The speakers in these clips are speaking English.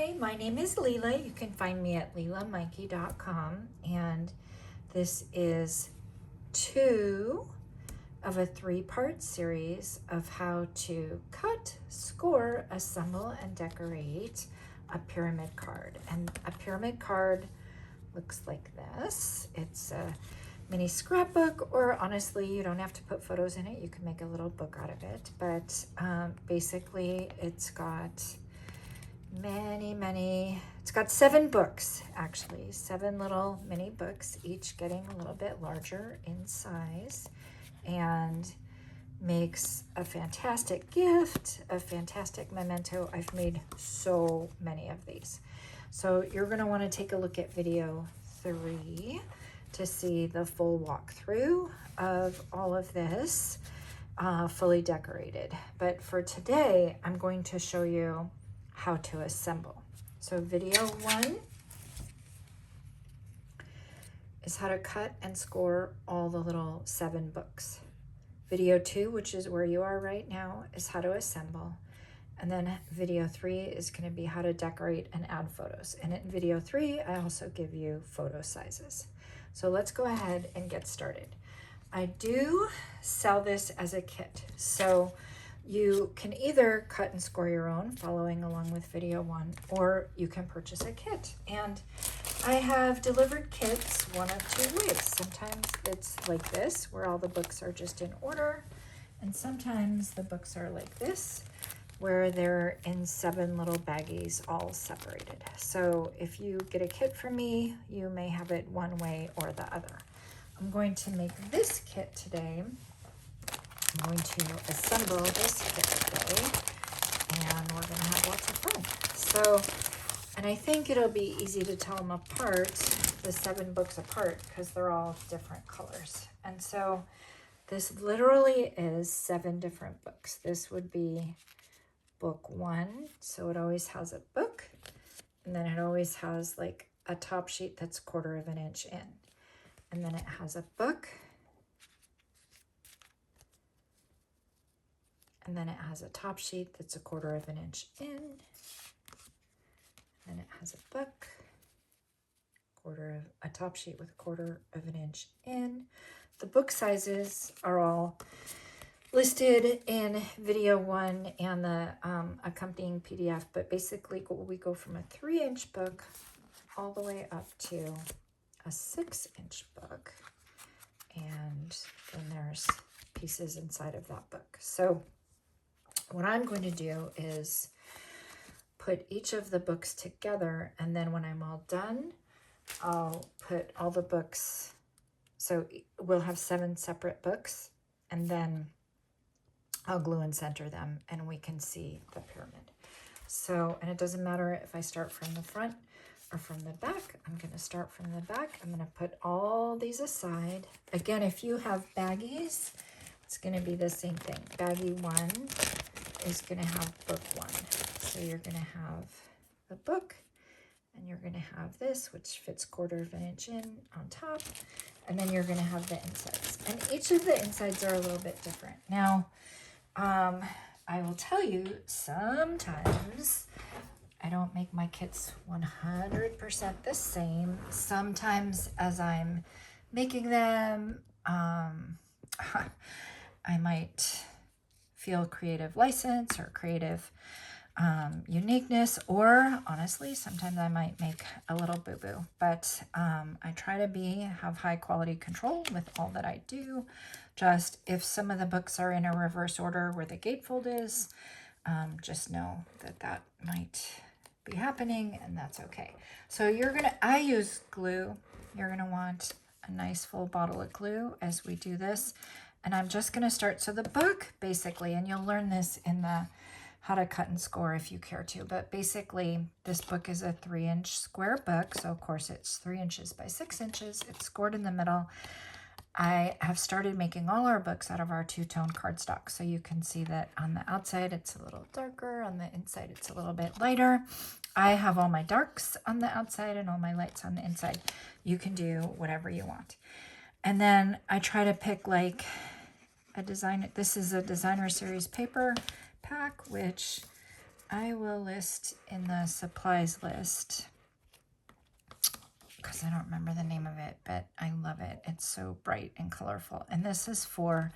Hi, my name is Leila. You can find me at leilamikey.com, and this is 2 of a 3-part series of how to cut, score, assemble, and decorate a pyramid card. And a pyramid card looks like this. It's a mini scrapbook, or honestly, you don't have to put photos in it. You can make a little book out of it, but basically it's got it's got 7 books, actually 7 little mini books, each getting a little bit larger in size, and makes a fantastic gift, a fantastic memento. I've made so many of these. So you're going to want to take a look at video 3 to see the full walkthrough of all of this fully decorated. But for today, I'm going to show you how to assemble. So video 1 is how to cut and score all the little 7 books. Video 2, which is where you are right now, is how to assemble. And then video 3 is going to be how to decorate and add photos. And in video 3, I also give you photo sizes. So let's go ahead and get started. I do sell this as a kit. So you can either cut and score your own following along with video 1, or you can purchase a kit. And I have delivered kits one of 2 ways. Sometimes it's like this, where all the books are just in order. And sometimes the books are like this, where they're in 7 little baggies all separated. So if you get a kit from me, you may have it one way or the other. I'm going to make this kit today. I'm going to assemble this kit today, and we're going to have lots of fun. So, and I think it'll be easy to tell them apart, the 7 books apart, because they're all different colors. And so this literally is 7 different books. This would be book 1, so it always has a book, and then it always has like a top sheet that's 1/4 of an inch in, and then it has a book, and then it has a top sheet that's 1/4 of an inch in, and then it has a book, a top sheet with 1/4 of an inch in. The book sizes are all listed in video 1 and the accompanying PDF, but basically we go from a 3-inch book all the way up to a 6-inch book, and then there's pieces inside of that book. So what I'm going to do is put each of the books together, and then when I'm all done, I'll put all the books, so we'll have 7 separate books, and then I'll glue and center them, and we can see the pyramid. So, and it doesn't matter if I start from the front or from the back. I'm going to start from the back. I'm going to put all these aside. Again, if you have baggies, it's going to be the same thing. Baggie 1 is going to have book 1. So you're going to have the book, and you're going to have this, which fits 1/4 of an inch in on top, and then you're going to have the insides. And each of the insides are a little bit different. Now, I will tell you, sometimes I don't make my kits 100% the same. Sometimes as I'm making them, I might feel creative license or creative uniqueness, or honestly, sometimes I might make a little boo-boo, but I try to have high quality control with all that I do. Just if some of the books are in a reverse order where the gatefold is, just know that that might be happening, and that's okay. So I use glue. You're gonna want a nice full bottle of glue as we do this. And I'm just gonna start, so the book basically, and you'll learn this in the how to cut and score if you care to, but basically this book is a 3-inch square book. So of course it's 3 inches by 6 inches. It's scored in the middle. I have started making all our books out of our 2-tone cardstock. So you can see that on the outside, it's a little darker. On the inside, it's a little bit lighter. I have all my darks on the outside and all my lights on the inside. You can do whatever you want. And then I try to pick like a design. This is a designer series paper pack, which I will list in the supplies list, because I don't remember the name of it, but I love it. It's so bright and colorful. And this is for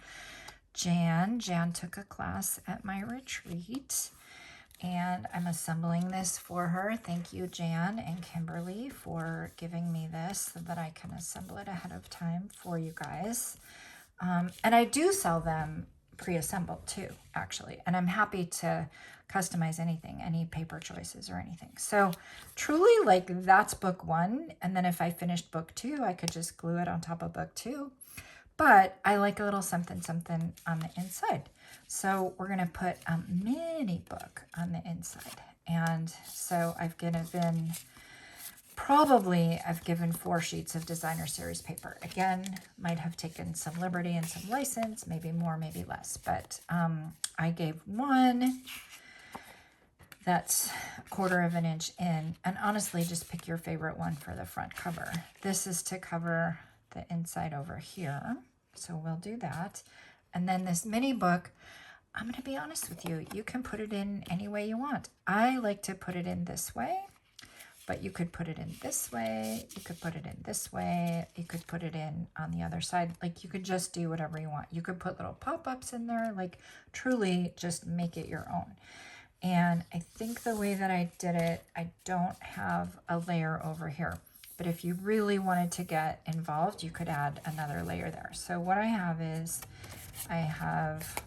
Jan. Jan took a class at my retreat, and I'm assembling this for her. Thank you, Jan and Kimberly, for giving me this so that I can assemble it ahead of time for you guys. And I do sell them pre-assembled too, actually. And I'm happy to customize anything, any paper choices or anything. So truly, like, that's book 1. And then if I finished book 2, I could just glue it on top of book 2. But I like a little something something on the inside. So we're going to put a mini book on the inside. And so I've given 4 sheets of designer series paper. Again, might have taken some liberty and some license, maybe more, maybe less. But I gave 1 that's 1/4 of an inch in. And honestly, just pick your favorite one for the front cover. This is to cover the inside over here. So we'll do that. And then this mini book, I'm going to be honest with you, you can put it in any way you want. I like to put it in this way, but you could put it in this way. You could put it in this way. You could put it in on the other side. Like, you could just do whatever you want. You could put little pop-ups in there, like truly just make it your own. And I think the way that I did it, I don't have a layer over here. But if you really wanted to get involved, you could add another layer there. So what I have is, I have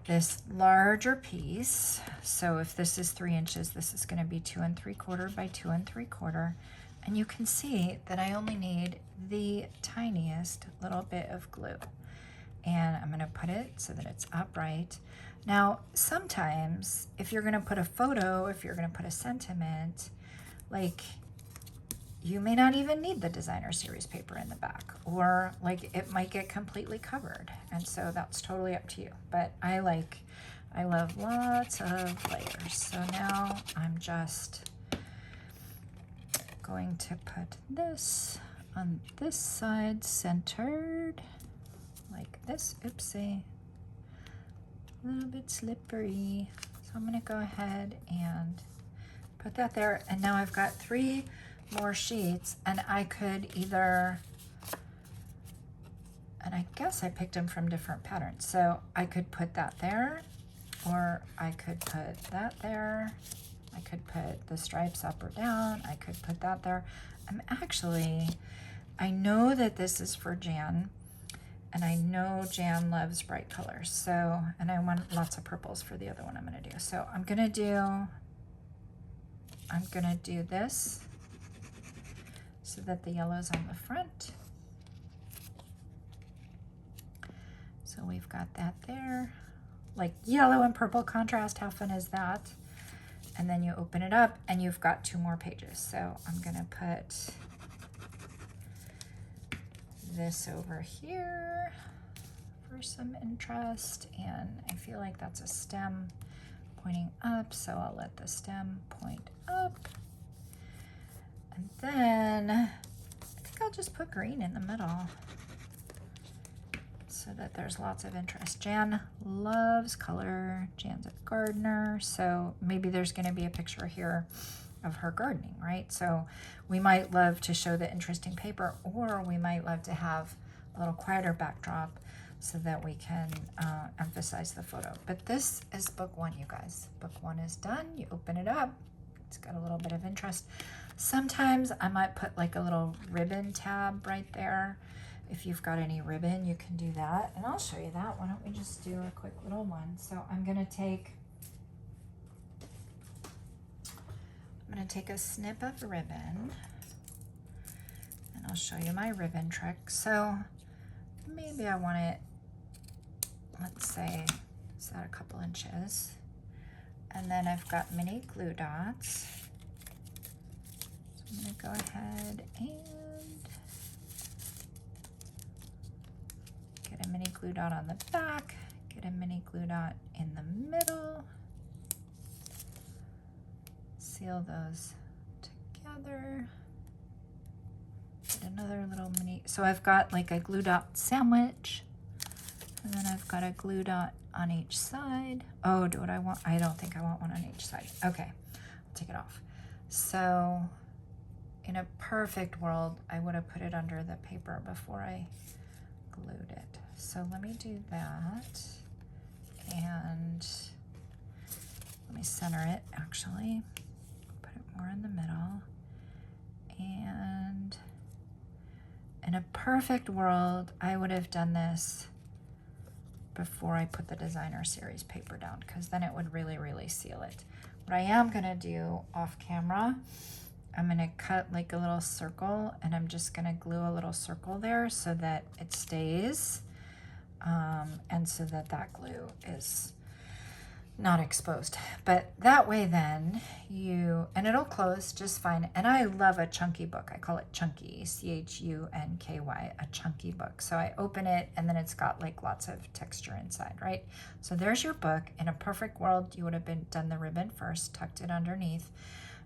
this larger piece. So if this is 3 inches, this is going to be 2 3/4 by 2 3/4. And you can see that I only need the tiniest little bit of glue. And I'm going to put it so that it's upright. Now, sometimes if you're going to put a photo, if you're going to put a sentiment, like, you may not even need the designer series paper in the back, or like it might get completely covered. And so that's totally up to you. But I love lots of layers. So now I'm just going to put this on this side centered like this. Oopsie, a little bit slippery. So I'm going to go ahead and put that there. And now I've got 3 more sheets, and I could either, and I guess I picked them from different patterns. So I could put that there, or I could put that there. I could put the stripes up or down. I could put that there. I know that this is for Jan, and I know Jan loves bright colors. So, and I want lots of purples for the other one I'm going to do. So I'm going to do this so that the yellow's on the front. So we've got that there, like yellow and purple contrast. How fun is that? And then you open it up and you've got 2 more pages. So I'm going to put this over here for some interest. And I feel like that's a stem pointing up, so I'll let the stem point up. And then I think I'll just put green in the middle so that there's lots of interest. Jan loves color. Jan's a gardener, so maybe there's going to be a picture here of her gardening, right? So we might love to show the interesting paper, or we might love to have a little quieter backdrop so that we can emphasize the photo. But this is book 1, you guys. Book 1 is done. You open it up. It's got a little bit of interest. Sometimes I might put like a little ribbon tab right there. If you've got any ribbon, you can do that. And I'll show you that. Why don't we just do a quick little one? So I'm going to take a snip of ribbon, and I'll show you my ribbon trick. So maybe I want it, let's say, is that a couple inches? And then I've got mini glue dots. So I'm going to go ahead and get a mini glue dot on the back, get a mini glue dot in the middle, seal those together, get another little mini, so I've got like a glue dot sandwich, And then I've got a glue dot on each side. Oh, do what I want? I don't think I want one on each side. Okay, I'll take it off. So in a perfect world, I would have put it under the paper before I glued it. So let me do that. And let me center it actually. Put it more in the middle. And in a perfect world, I would have done this before I put the designer series paper down, because then it would really, really seal it. What I am gonna do off camera, I'm gonna cut like a little circle, and I'm just gonna glue a little circle there so that it stays, and so that that glue is not exposed. But that way then and it'll close just fine. And I love a chunky book. I call it chunky, C-H-U-N-K-Y, a chunky book. So I open it and then it's got like lots of texture inside, right? So there's your book. In a perfect world, you would have done the ribbon first, tucked it underneath.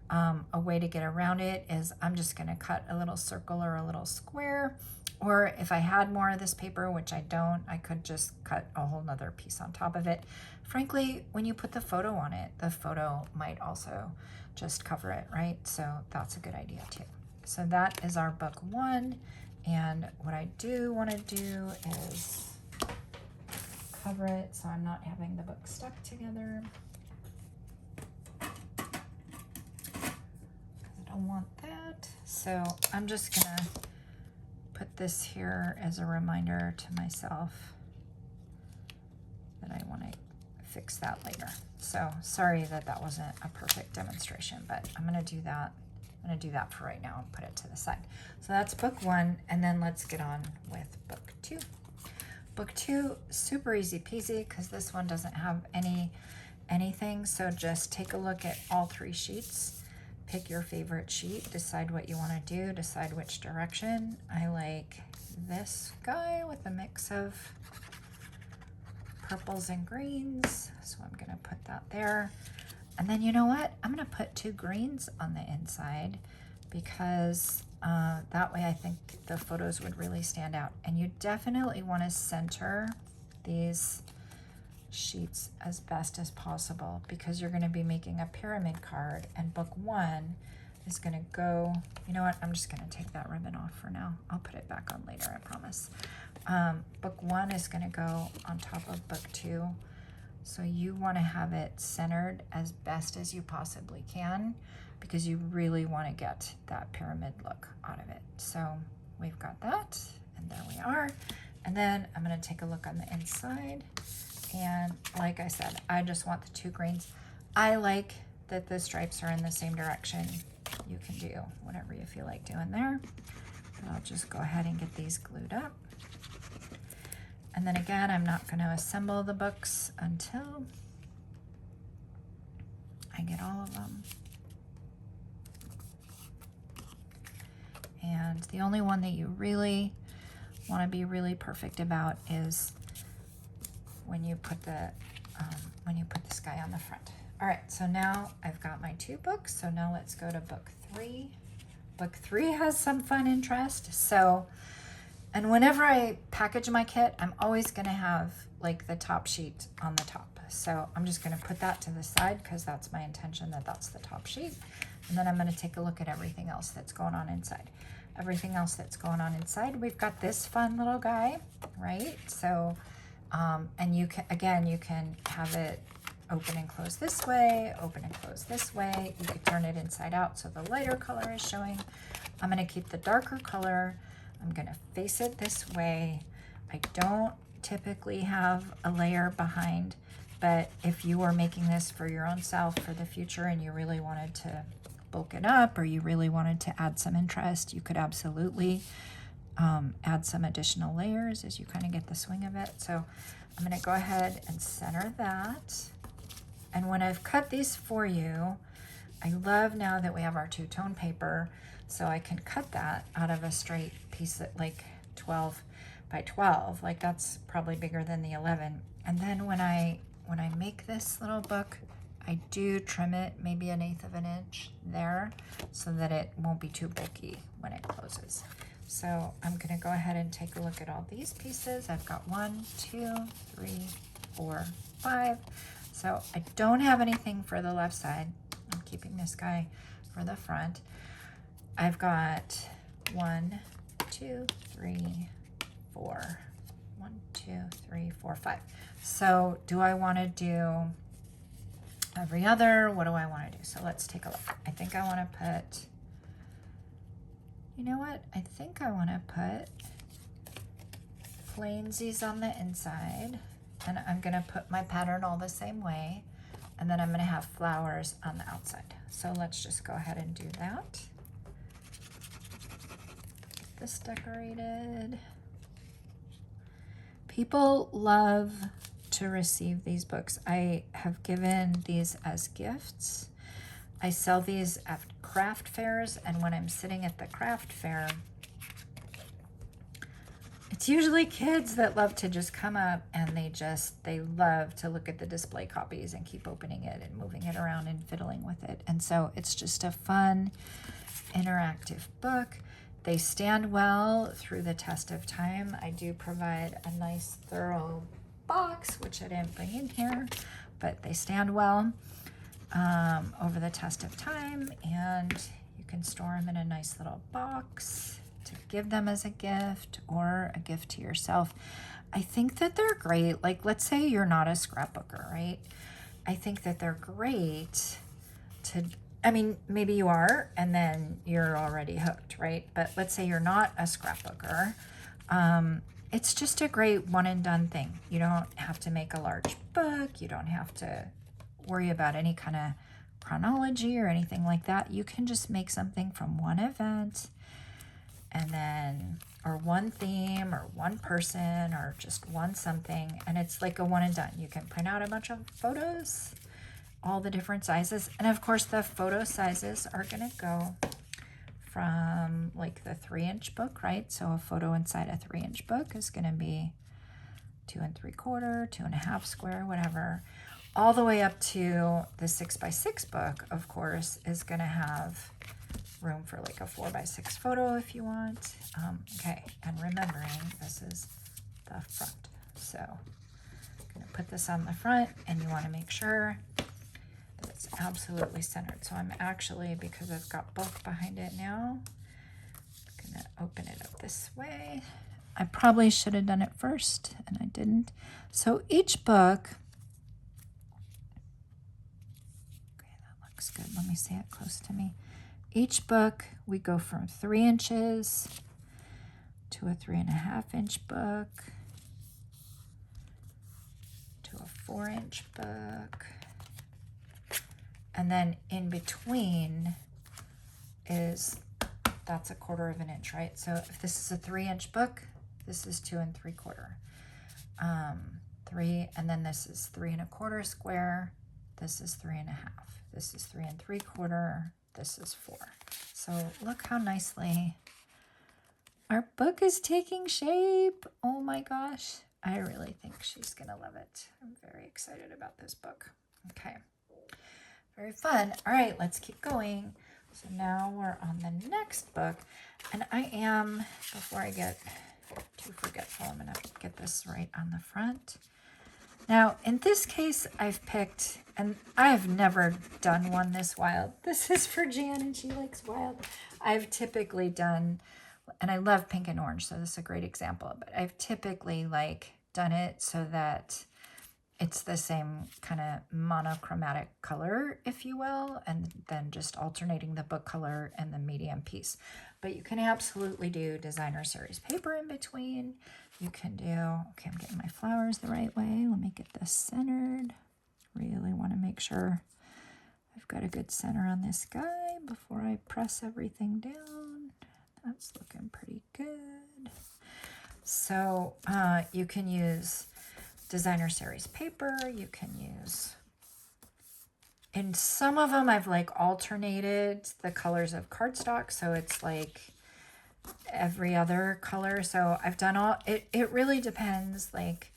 A way to get around it is I'm just gonna cut a little circle or a little square, or if I had more of this paper, which I don't, I could just cut a whole nother piece on top of it. Frankly, when you put the photo on it, the photo might also just cover it, right? So that's a good idea too. So that is our book 1. And what I do want to do is cover it so I'm not having the book stuck together. I don't want that. So I'm just gonna put this here as a reminder to myself that I want to fix that later. So sorry that that wasn't a perfect demonstration, but I'm going to do that. I'm going to do that for right now and put it to the side. So that's book 1, and then let's get on with book 2. Book 2, super easy peasy, because this one doesn't have anything. So just take a look at all 3 sheets. Pick your favorite sheet, decide what you want to do, decide which direction. I like this guy with a mix of purples and greens, so I'm gonna put that there. And then you know what? I'm gonna put 2 greens on the inside, because that way I think the photos would really stand out. And you definitely want to center these sheets as best as possible, because you're going to be making a pyramid card, and book 1 is going to go, you know what, I'm just going to take that ribbon off for now. I'll put it back on later, I promise. Book 1 is going to go on top of book 2, so you want to have it centered as best as you possibly can, because you really want to get that pyramid look out of it. So we've got that, and there we are. And then I'm going to take a look on the inside. And like I said, I just want the 2 greens. I like that the stripes are in the same direction. You can do whatever you feel like doing there. But I'll just go ahead and get these glued up. And then again, I'm not going to assemble the books until I get all of them. And the only one that you really want to be really perfect about is when you put this guy on the front. All right, so now I've got my 2 books. So now let's go to book 3. Book 3 has some fun interest. So, and whenever I package my kit, I'm always gonna have like the top sheet on the top. So I'm just gonna put that to the side, because that's my intention, that that's the top sheet. And then I'm gonna take a look at everything else that's going on inside. Everything else that's going on inside, we've got this fun little guy, right? So, and you can have it open and close this way, open and close this way. You could turn it inside out so the lighter color is showing. I'm gonna keep the darker color. I'm gonna face it this way. I don't typically have a layer behind, but if you were making this for your own self for the future and you really wanted to bulk it up, or you really wanted to add some interest, you could absolutely add some additional layers as you kind of get the swing of it. So I'm going to go ahead and center that. And when I've cut these for you, I love now that we have our 2-tone paper, so I can cut that out of a straight piece that like 12 by 12, like that's probably bigger than the 11. And then when I make this little book, I do trim it maybe 1/8 of an inch there, so that it won't be too bulky when it closes. So I'm going to go ahead and take a look at all these pieces. I've got 1, 2, 3, 4, 5. So I don't have anything for the left side. I'm keeping this guy for the front. I've got 1, 2, 3, 4. 1, 2, 3, 4, 5. So do I want to do every other? What do I want to do? So let's take a look. I think I want to put, you know what? I think I want to put plainsies on the inside, and I'm going to put my pattern all the same way, and then I'm going to have flowers on the outside. So let's just go ahead and do that. Get this decorated. People love to receive these books. I have given these as gifts. I sell these at craft fairs, and when I'm sitting at the craft fair, it's usually kids that love to just come up and they love to look at the display copies and keep opening it and moving it around and fiddling with it. And so it's just a fun, interactive book. They stand well through the test of time. I do provide a nice thorough box, which I didn't bring in here, but they stand well over the test of time, and you can store them in a nice little box to give them as a gift or a gift to yourself. I think that they're great. Like, let's say you're not a scrapbooker, right? I think that they're great to, I mean, maybe you are, and then you're already hooked, right? But let's say you're not a scrapbooker. It's just a great one and done thing. You don't have to make a large book. You don't have to worry about any kind of chronology or anything like that. You can just make something from one event, and then, or one theme, or one person, or just one something, and it's like a one and done. You can print out a bunch of photos, all the different sizes, and of course the photo sizes are gonna go from like the 3-inch book, right? So a photo inside a 3-inch book is gonna be 2 3/4, 2.5 square, whatever, all the way up to the 6x6 book, of course, is gonna have room for like a 4x6 photo if you want. Okay, and remembering this is the front. So I'm gonna put this on the front, and you wanna make sure that it's absolutely centered. So I'm actually, because I've got bulk behind it now, I'm gonna open it up this way. I probably should have done it first, and I didn't. So each book, okay, that looks good. Let me see it close to me. Each book, we go from 3 inches to a 3.5-inch book to a 4-inch book. And then in between is, that's a 1/4 of an inch, right? So if this is a 3-inch book, this is 2 3/4. 3, and then this is 3 1/4 square. This is 3.5. This is 3 3/4. This is 4. So look how nicely our book is taking shape. Oh my gosh. I really think she's gonna love it. I'm very excited about this book. Okay. Very fun. All right, let's keep going. So now we're on the next book, and I am, before I get too forgetful, I'm gonna get this right on the front. Now, in this case, I've picked, and I have never done one this wild. This is for Jan, and she likes wild. I've typically done, and I love pink and orange, so this is a great example, but I've typically like done it so that it's the same kind of monochromatic color, if you will, and then just alternating the book color and the medium piece. But you can absolutely do designer series paper in between. You can do, okay, I'm getting my flowers the right way. Let me get this centered. Really want to make sure I've got a good center on this guy before I press everything down. That's looking pretty good. So you can use designer series paper. You can use, in some of them I've like alternated the colors of cardstock, so it's like every other color. So I've done all, it really depends, like,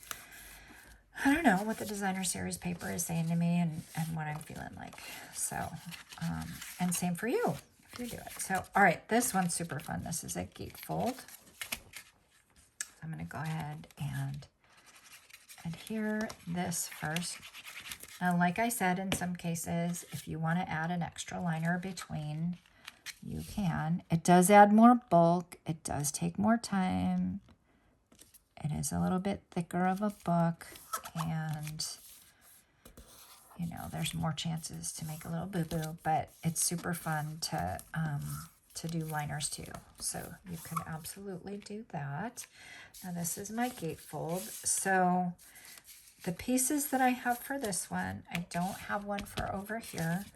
I don't know what the designer series paper is saying to me and what I'm feeling like. So and same for you. if you do it. So, all right, this one's super fun. This is a gatefold. I'm going to go ahead and adhere this first. Now, like I said, in some cases, if you want to add an extra liner between, you can. It does add more bulk. It does take more time. It is a little bit thicker of a book, and you know, there's more chances to make a little boo-boo, but it's super fun to do liners too. So you can absolutely do that. Now this is my gatefold. So the pieces that I have for this one, I don't have one for over here.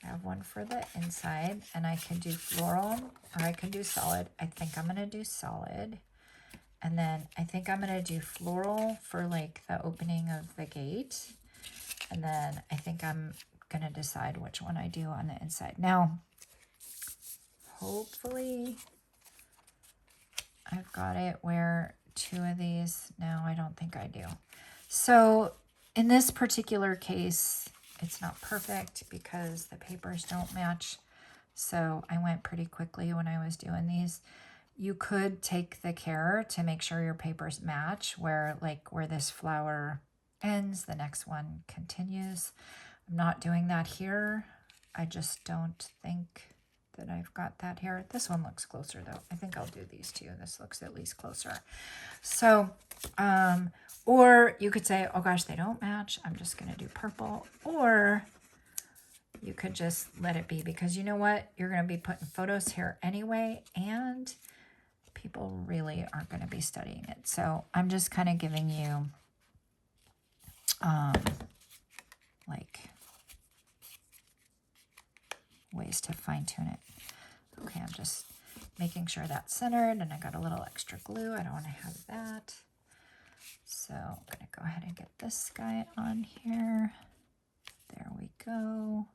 I have one for the inside, and I can do floral or I can do solid. I think I'm going to do solid. And then I think I'm going to do floral for like the opening of the gate. And then I think I'm going to decide which one I do on the inside. Now, hopefully I've got it where two of these, no, I don't think I do. So in this particular case, it's not perfect because the papers don't match. So I went pretty quickly when I was doing these. You could take the care to make sure your papers match, where like where this flower ends, the next one continues. I'm not doing that here. I just don't think that I've got that here. This one looks closer though. I think I'll do these two. This looks at least closer. So, or you could say, oh gosh, they don't match. I'm just going to do purple. Or you could just let it be, because you know what? You're going to be putting photos here anyway, and people really aren't going to be studying it. So I'm just kind of giving you like ways to fine tune it. Okay, I'm just making sure that's centered, and I got a little extra glue. I don't want to have that. So I'm going to go ahead and get this guy on here. There we go.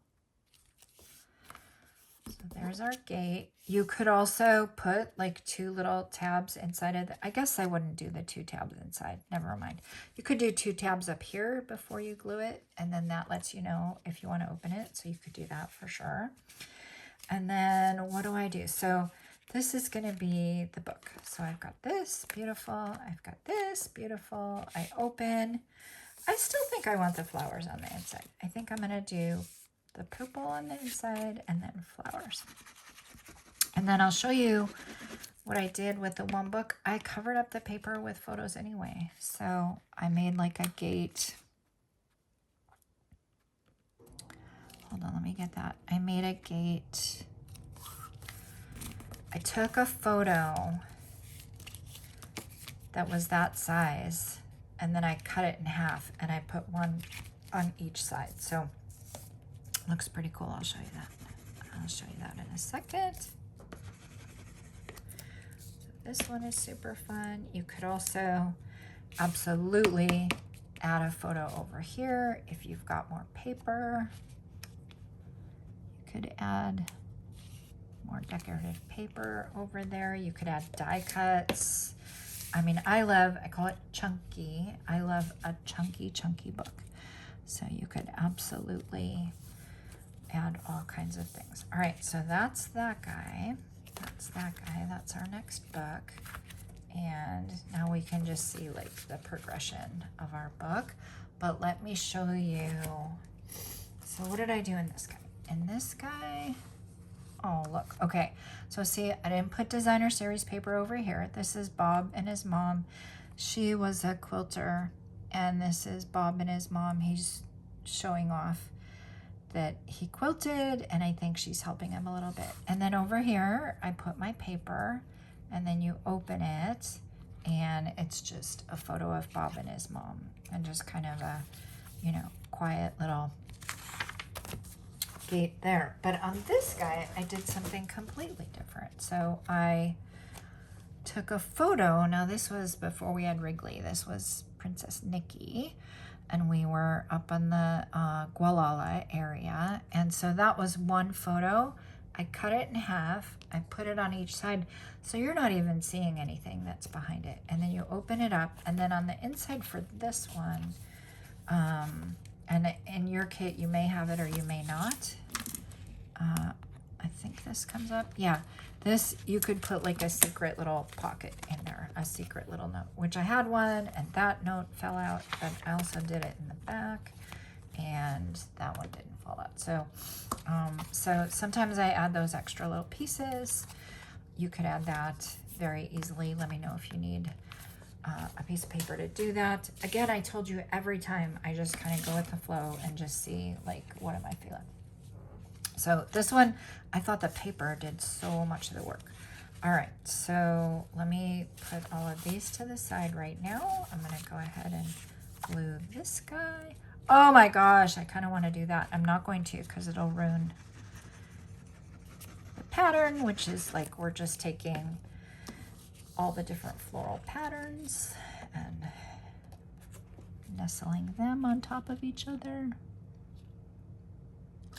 So there's our gate. You could also put like two little tabs inside of the, I guess I wouldn't do the two tabs inside. Never mind. You could do two tabs up here before you glue it, and then that lets you know if you want to open it. So you could do that for sure. And then what do I do? So this is going to be the book. So I've got this, beautiful. I've got this, beautiful. I open. I still think I want the flowers on the inside. I think I'm going to do the purple on the inside and then flowers. And then I'll show you what I did with the one book. I covered up the paper with photos anyway. So I made like a gate. Hold on, let me get that. I made a gate. I took a photo that was that size, and then I cut it in half, and I put one on each side. So it looks pretty cool. I'll show you that. I'll show you that in a second. So this one is super fun. You could also absolutely add a photo over here if you've got more paper. You could add more decorative paper over there. You could add die cuts. I mean, I call it chunky. I love a chunky book. So you could absolutely add all kinds of things. All right, so that's that guy. That's that guy. That's our next book. And now we can just see like the progression of our book. But let me show you. So what did I do in this guy? In this guy, oh, look. Okay, so see, I didn't put designer series paper over here. This is Bob and his mom. She was a quilter, and this is Bob and his mom. He's showing off that he quilted, and I think she's helping him a little bit. And then over here, I put my paper, and then you open it, and it's just a photo of Bob and his mom, and just kind of a, you know, quiet little gate there. But on this guy, I did something completely different. So I took a photo. Now this was before we had Wrigley. This was Princess Nikki, and we were up on the Gualala area. And so that was one photo. I cut it in half. I put it on each side, so you're not even seeing anything that's behind it. And then you open it up, and then on the inside for this one, and in your kit, you may have it or you may not. I think this comes up. Yeah, this, you could put like a secret little pocket in there, a secret little note, which I had one, and that note fell out, but I also did it in the back, and that one didn't fall out. So, so sometimes I add those extra little pieces. You could add that very easily. Let me know if you need a piece of paper to do that. Again, I told you every time I just kind of go with the flow and just see like, what am I feeling? So this one, I thought the paper did so much of the work. All right, so let me put all of these to the side right now. I'm gonna go ahead and glue this guy. Oh my gosh, I kind of want to do that. I'm not going to because it'll ruin the pattern, which is like, we're just taking all the different floral patterns and nestling them on top of each other.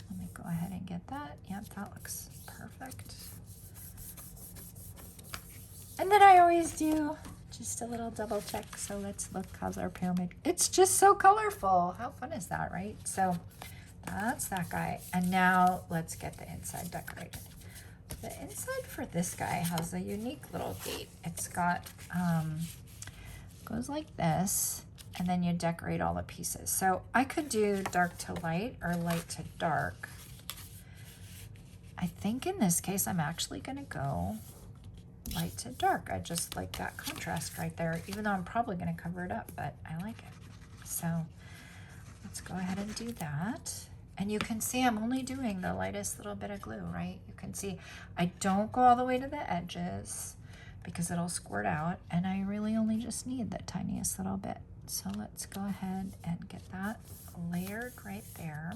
Let me go ahead and get that. Yep, that looks perfect. And then I always do just a little double check. So let's look, how's our pyramid? It's just so colorful. How fun is that, right? So that's that guy. And now let's get the inside decorated. The inside for this guy has a unique little gate. It's got, goes like this, and then you decorate all the pieces. So I could do dark to light or light to dark. I think in this case, I'm actually gonna go light to dark. I just like that contrast right there, even though I'm probably gonna cover it up, but I like it. So let's go ahead and do that. And you can see I'm only doing the lightest little bit of glue, right? You can see I don't go all the way to the edges because it'll squirt out, and I really only just need the tiniest little bit. So let's go ahead and get that layered right there.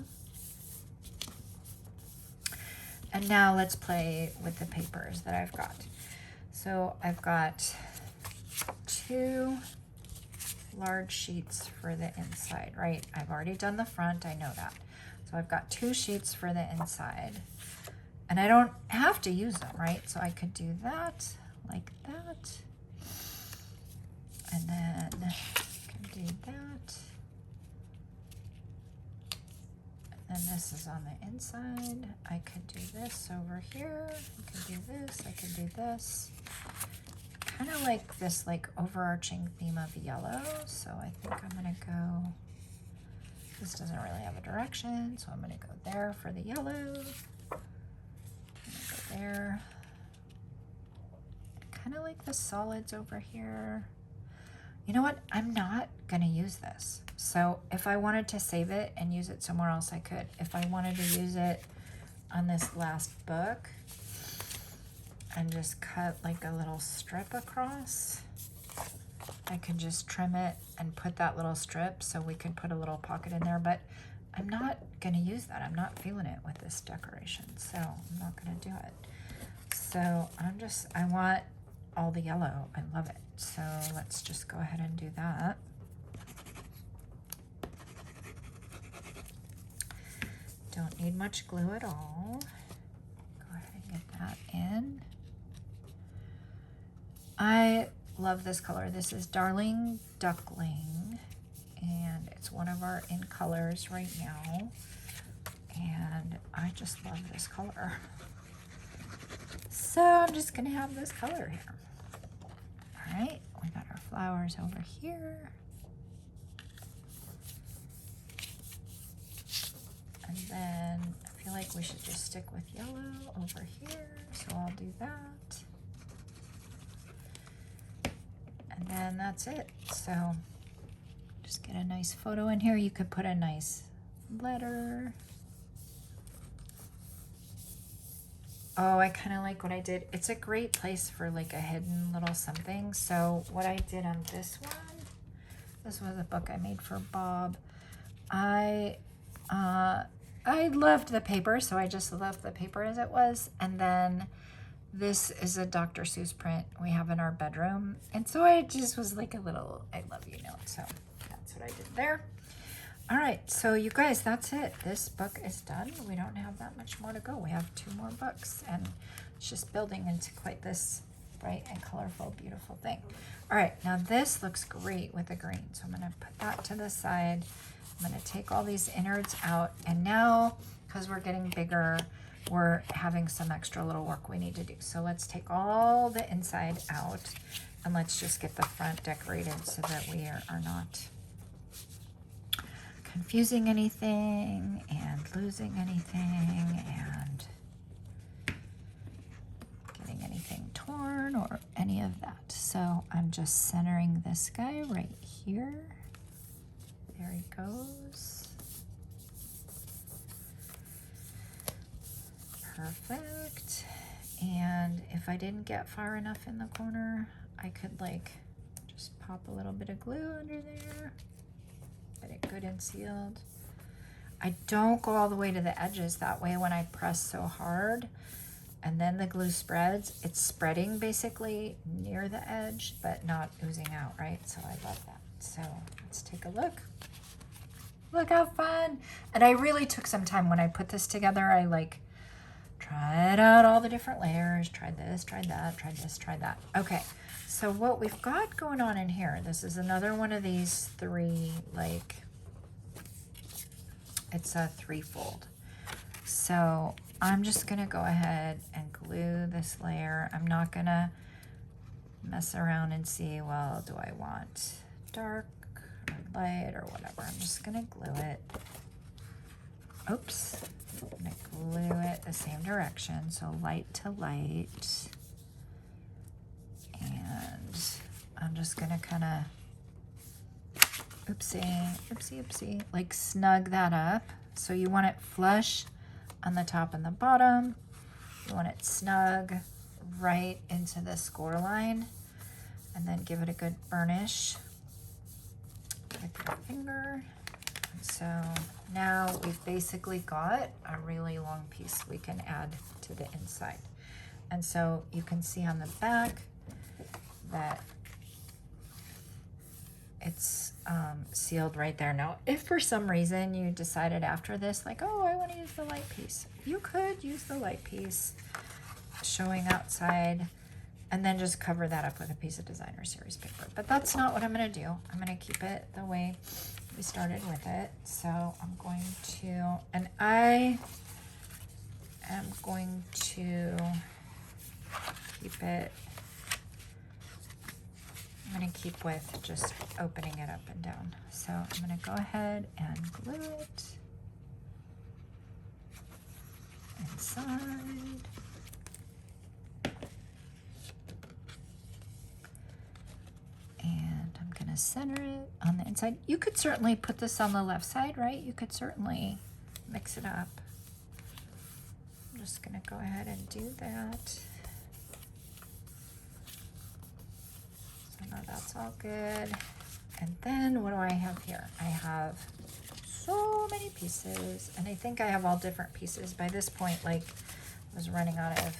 And now let's play with the papers that I've got. So I've got 2 large sheets for the inside, right? I've already done the front, I know that. So I've got 2 sheets for the inside, and I don't have to use them, right? So I could do that like that, and then I can do that, and then this is on the inside. I could do this over here, I could do this, I could do this. Kind of like this like overarching theme of yellow, so I think I'm gonna go, this doesn't really have a direction, so I'm gonna go there for the yellow. I'm gonna go there. Kind of like the solids over here. You know what? I'm not gonna use this. So if I wanted to save it and use it somewhere else, I could. If I wanted to use it on this last book and just cut like a little strip across, I could just trim it and put that little strip so we could put a little pocket in there, but I'm not gonna use that. I'm not feeling it with this decoration, so I'm not gonna do it. So I want all the yellow. I love it. So let's just go ahead and do that. Don't need much glue at all. Go ahead and get that in. I love this color. This is Darling Duckling, and it's one of our in colors right now, and I just love this color. So I'm just gonna have this color here. All right, we got our flowers over here, and then I feel like we should just stick with yellow over here, so I'll do that. And then that's it. So just get a nice photo in here. You could put a nice letter. Oh, I kind of like what I did. It's a great place for like a hidden little something. So what I did on this one, this was a book I made for Bob. I loved the paper, so I just left the paper as it was. And then this is a Dr. Seuss print we have in our bedroom. And so I just was like a little I love you note. So that's what I did there. All right, so you guys, that's it. This book is done. We don't have that much more to go. We have 2 more books, and it's just building into quite this bright and colorful, beautiful thing. All right, now this looks great with the green. So I'm gonna put that to the side. I'm gonna take all these innards out, and now, because we're getting bigger, we're having some extra little work we need to do. So let's take all the inside out and let's just get the front decorated so that we are not confusing anything and losing anything and getting anything torn or any of that. So I'm just centering this guy right here. There he goes. Perfect. And if I didn't get far enough in the corner, I could like just pop a little bit of glue under there. Get it good and sealed. I don't go all the way to the edges. That way when I press so hard and then the glue spreads, it's spreading basically near the edge, but not oozing out, right? So I love that. So let's take a look. Look how fun. And I really took some time when I put this together. I like tried out all the different layers, tried this, tried that, tried this, tried that. Okay, so what we've got going on in here, this is another one of these three, like, it's a threefold. So I'm just gonna go ahead and glue this layer. I'm not gonna mess around and see, well, do I want dark or light or whatever. I'm just gonna glue it. Oops. I'm gonna glue it the same direction, so light to light. And I'm just gonna kind of, oopsie, like snug that up. So you want it flush on the top and the bottom. You want it snug right into the score line, and then give it a good burnish with your finger. So now we've basically got a really long piece we can add to the inside. And so you can see on the back that it's sealed right there. Now, if for some reason you decided after this, like, oh, I want to use the light piece, you could use the light piece showing outside and then just cover that up with a piece of designer series paper. But that's not what I'm going to do. I'm going to keep it the way we started with it. So I'm going to, and I am going to keep it, I'm going to keep with just opening it up and down. So I'm going to go ahead and glue it inside. And I'm going to center it on the inside. You could certainly put this on the left side, right? You could certainly mix it up. I'm just going to go ahead and do that. So now that's all good. And then what do I have here? I have so many pieces, and I think I have all different pieces. By this point, like, I was running out of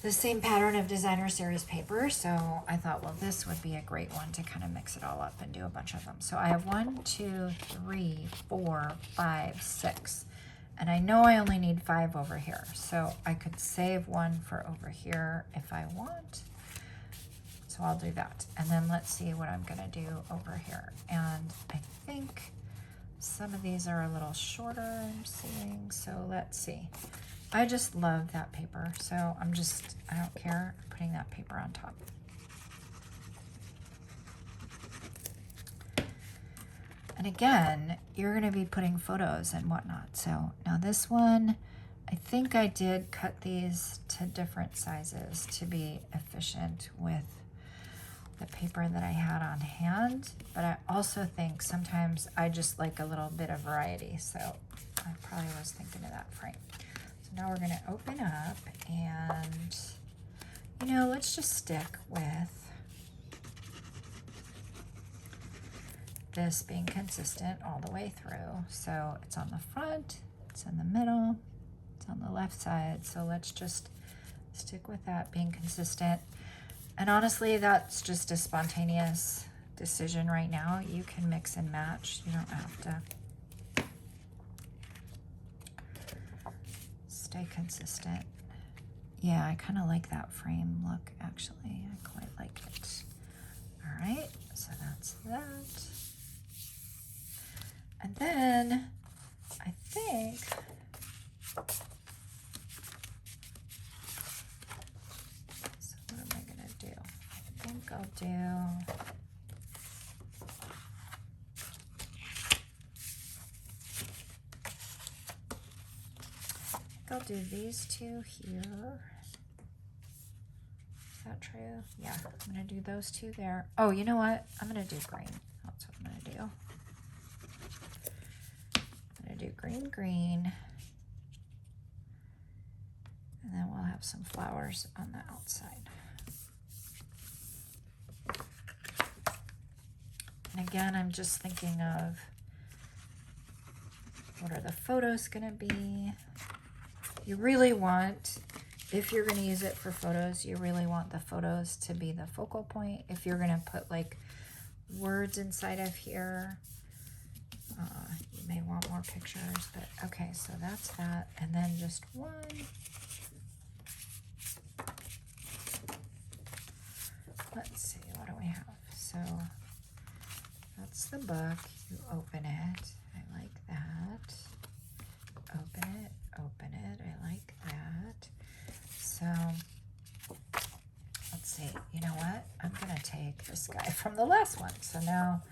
the same pattern of designer series paper, so I thought, well, this would be a great one to kind of mix it all up and do a bunch of them. So I have 1, 2, 3, 4, 5, 6, and I know I only need 5 over here, so I could save 1 for over here if I want. So I'll do that, and then let's see what I'm gonna do over here. And I think some of these are a little shorter, I'm seeing, so let's see. I just love that paper, so I don't care, I'm putting that paper on top. And again, you're gonna be putting photos and whatnot. So now this one, I think I did cut these to different sizes to be efficient with the paper that I had on hand, but I also think sometimes I just like a little bit of variety, so I probably was thinking of that frame. Now we're going to open up and, you know, let's just stick with this being consistent all the way through. So it's on the front, it's in the middle, it's on the left side. So let's just stick with that being consistent. And honestly, that's just a spontaneous decision right now. You can mix and match. You don't have to stay consistent. Yeah, I kind of like that frame look, actually. I quite like it. All right, so that's that. And then I think I'll do these two here. Is that true? Yeah, I'm gonna do those two there. Oh, you know what? I'm gonna do green. That's what I'm gonna do. I'm gonna do green, green. And then we'll have some flowers on the outside. And again, I'm just thinking of what are the photos gonna be? You really want, if you're gonna use it for photos, you really want the photos to be the focal point. If you're gonna put like words inside of here, you may want more pictures, but okay, so that's that. And then just one. Let's see, what do we have? So that's the book. You open it. I like that. Open it, open it. I like that. So let's see. You know what? I'm going to take this guy from the last one. So now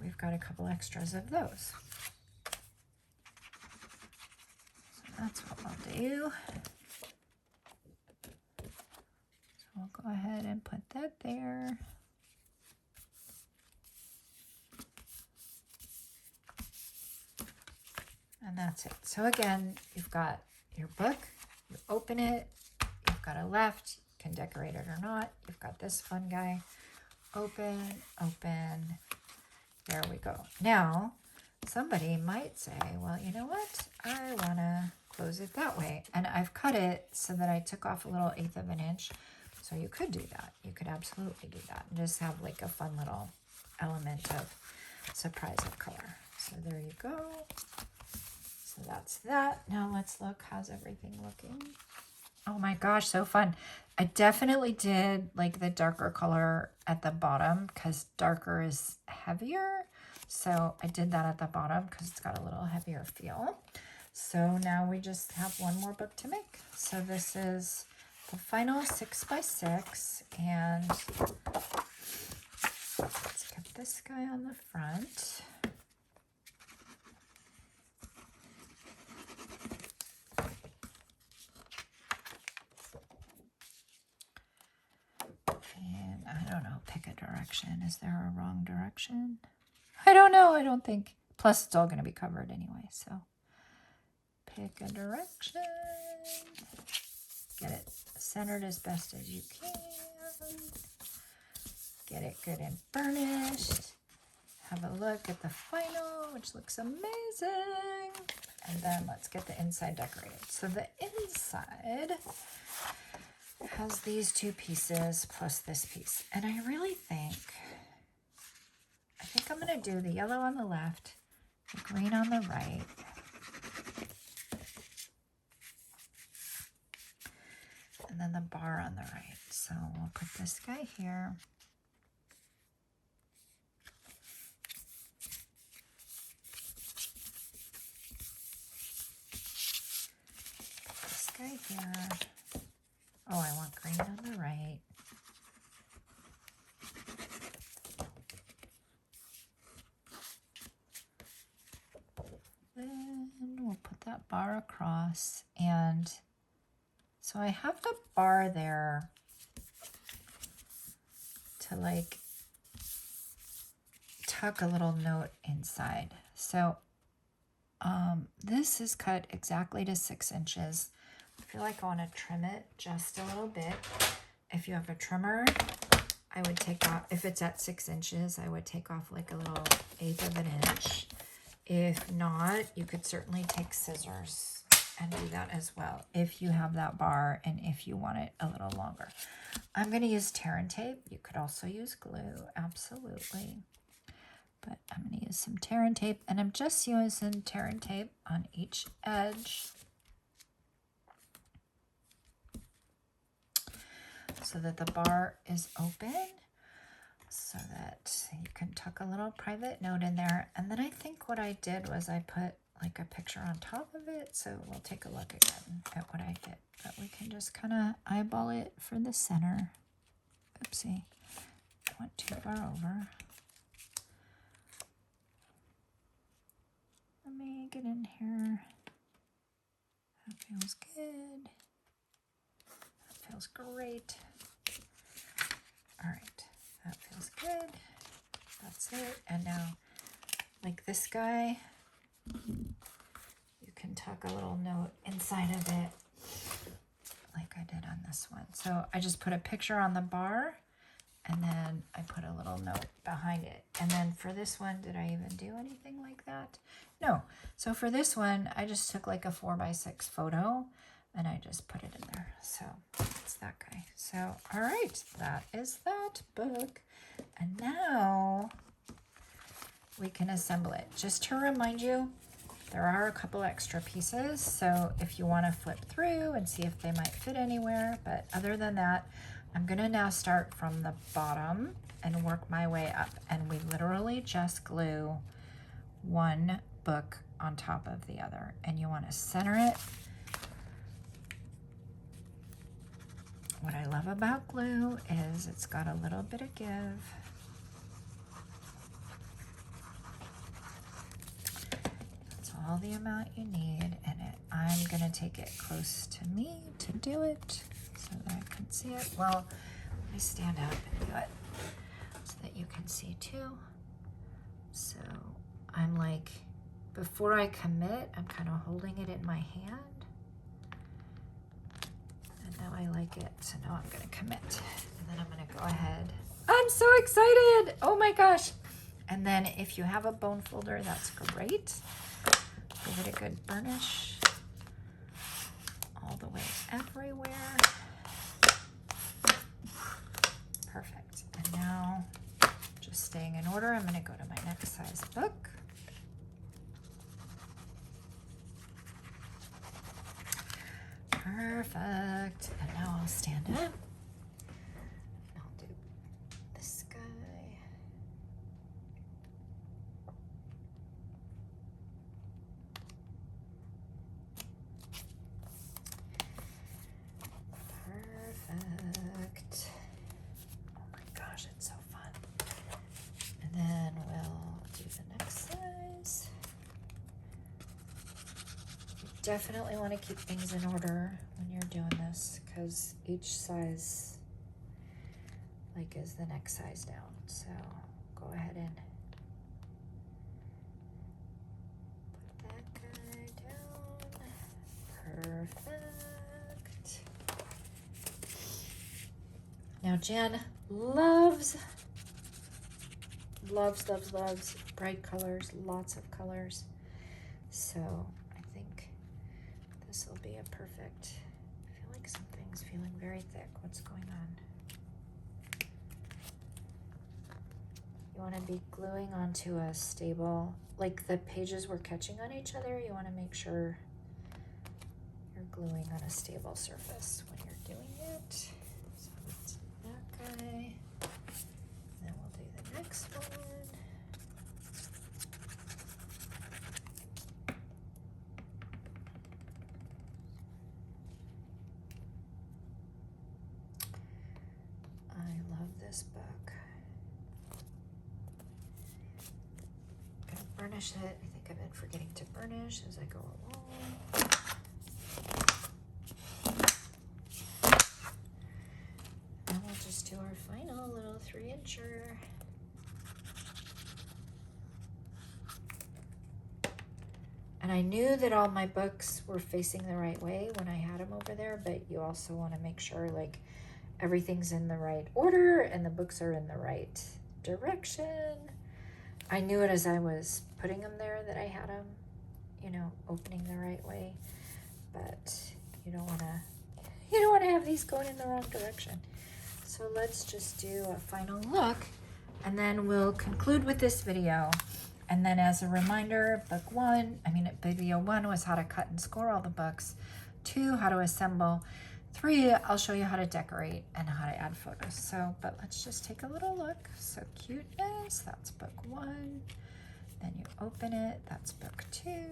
we've got a couple extras of those. So that's what I'll do. So we'll go ahead and put that there. And that's it. So again, you've got your book, you open it, you've got a left, you can decorate it or not. You've got this fun guy, open, open, there we go. Now, somebody might say, well, you know what? I want to close it that way. And I've cut it so that I took off a little 1/8 of an inch. So you could do that. You could absolutely do that. And just have like a fun little element of surprise of color. So there you go. So that's that. Now let's look. How's everything looking? Oh my gosh, so fun. I definitely did like the darker color at the bottom because darker is heavier. So I did that at the bottom because it's got a little heavier feel. So now we just have one more book to make. So this is the final 6x6, and let's get this guy on the front. And I don't know, pick a direction. Is there a wrong direction? I don't know, I don't think. Plus it's all going to be covered anyway, so pick a direction. Get it centered as best as you can. Get it good and burnished. Have a look at the final, which looks amazing. And then let's get the inside decorated. So the inside has these two pieces plus this piece. And I really think I'm going to do the yellow on the left, the green on the right. And then the bar on the right. So we'll put this guy here. Put this guy here. Oh, I want green on the right. Then we'll put that bar across, and so I have the bar there to like tuck a little note inside. So this is cut exactly to 6 inches. I feel like I want to trim it just a little bit. If you have a trimmer, I would take off, if it's at 6 inches, I would take off like a little 1/8 of an inch. If not, you could certainly take scissors and do that as well if you have that bar and if you want it a little longer. I'm going to use tear and tape. You could also use glue, absolutely. But I'm going to use some tear and tape, and I'm just using tear and tape on each edge so that the bar is open, so that you can tuck a little private note in there. And then I think what I did was I put like a picture on top of it. So we'll take a look again at what I did. But we can just kind of eyeball it for the center. Oopsie. went too far over. Let me get in here. That feels good. That feels great. All right, that feels good. That's it. And now, like this guy, you can tuck a little note inside of it like I did on this one. So I just put a picture on the bar and then I put a little note behind it. And then for this one, did I even do anything like that? No. So for this one, I just took like a 4x6 photo and I just put it in there. So it's that guy. So, all right, that is that book. And now we can assemble it. Just to remind you, there are a couple extra pieces. So if you want to flip through and see if they might fit anywhere, but other than that, I'm gonna now start from the bottom and work my way up. And we literally just glue one book on top of the other. And you want to center it. What I love about glue is it's got a little bit of give. That's all the amount you need. And I'm gonna take it close to me to do it so that I can see it. Well, let me stand up and do it so that you can see too. So I'm like, before I commit, I'm kind of holding it in my hand. And now I like it, so now I'm gonna commit. And then I'm gonna go ahead. I'm so excited, oh my gosh. And then if you have a bone folder, that's great. Give it a good burnish all the way everywhere. Perfect. And now, just staying in order, I'm gonna go to my next size book. Perfect. And now I'll stand up. And I'll do this guy. Perfect. Oh my gosh, it's so fun. And then we'll do the next size. You definitely want to keep things in order when you're doing this because each size like is the next size down. So go ahead and put that guy down. Perfect. Now Jen loves bright colors, lots of colors. So I think this will be a perfect, I feel like something's feeling very thick. What's going on? You want to be gluing onto a stable, like the pages were catching on each other. You want to make sure you're gluing on a stable surface when you're doing it. So that's that guy. Then we'll do the next one. I love this book. I'm gonna burnish it. I think I've been forgetting to burnish as I go along. And we'll just do our final little 3-incher. And I knew that all my books were facing the right way when I had them over there, but you also want to make sure like everything's in the right order and the books are in the right direction. I knew it as I was putting them there that I had them, you know, opening the right way, but you don't want to have these going in the wrong direction. So let's just do a final look and then we'll conclude with this video. And then as a reminder, video 1 was how to cut and score all the books. 2, how to assemble. 3, I'll show you how to decorate and how to add photos. So, but let's just take a little look. So cuteness, that's book 1. Then you open it, that's book 2. Then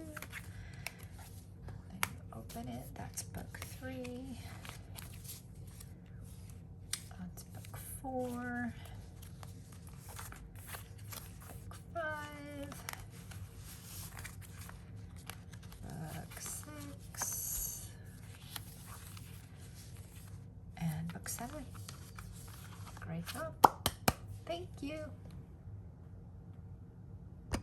you open it, that's book 3. That's book 4. book 7. Great job. Thank you.